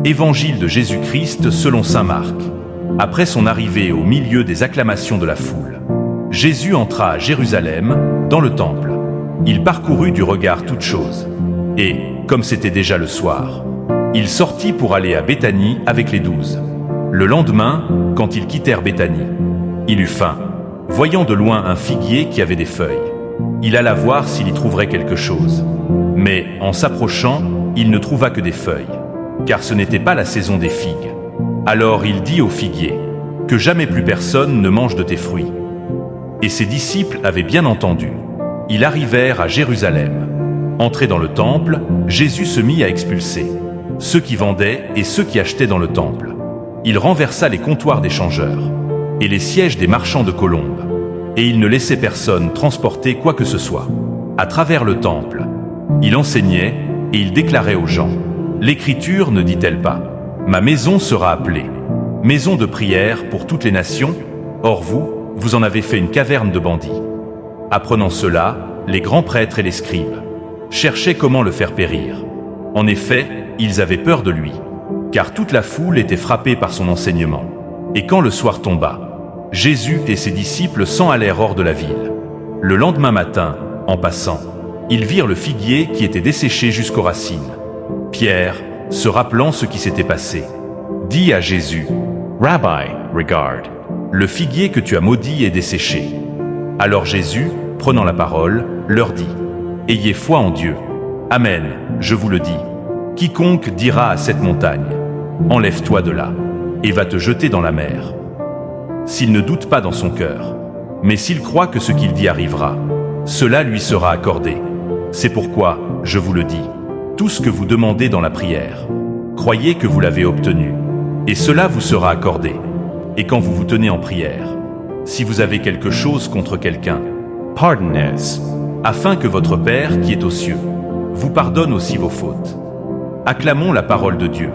Évangile de Jésus-Christ selon saint Marc. Après son arrivée au milieu des acclamations de la foule, Jésus entra à Jérusalem, dans le temple. Il parcourut du regard toutes choses. Et, comme c'était déjà le soir, il sortit pour aller à Béthanie avec les 12. Le lendemain, quand ils quittèrent Béthanie, il eut faim. Voyant de loin un figuier qui avait des feuilles, il alla voir s'il y trouverait quelque chose. Mais, en s'approchant, il ne trouva que des feuilles, car ce n'était pas la saison des figues. Alors il dit au figuier, « Que jamais plus personne ne mange de tes fruits. » Et ses disciples avaient bien entendu. Ils arrivèrent à Jérusalem. Entré dans le temple, Jésus se mit à expulser ceux qui vendaient et ceux qui achetaient dans le temple. Il renversa les comptoirs des changeurs et les sièges des marchands de colombes, et il ne laissait personne transporter quoi que ce soit. À travers le temple, il enseignait et il déclarait aux gens, « L'Écriture ne dit-elle pas, « Ma maison sera appelée maison de prière pour toutes les nations, or vous en avez fait une caverne de bandits. » Apprenant cela, les grands prêtres et les scribes cherchaient comment le faire périr. En effet, ils avaient peur de lui, car toute la foule était frappée par son enseignement. Et quand le soir tomba, Jésus et ses disciples s'en allèrent hors de la ville. Le lendemain matin, en passant, ils virent le figuier qui était desséché jusqu'aux racines. Pierre, se rappelant ce qui s'était passé, dit à Jésus, « Rabbi, regarde, le figuier que tu as maudit est desséché. » Alors Jésus, prenant la parole, leur dit, « Ayez foi en Dieu. Amen, je vous le dis. Quiconque dira à cette montagne, « Enlève-toi de là, et va te jeter dans la mer. » S'il ne doute pas dans son cœur, mais s'il croit que ce qu'il dit arrivera, cela lui sera accordé. C'est pourquoi, je vous le dis, tout ce que vous demandez dans la prière, croyez que vous l'avez obtenu, et cela vous sera accordé. Et quand vous vous tenez en prière, si vous avez quelque chose contre quelqu'un, pardonnez, afin que votre Père qui est aux cieux vous pardonne aussi vos fautes. Acclamons la parole de Dieu.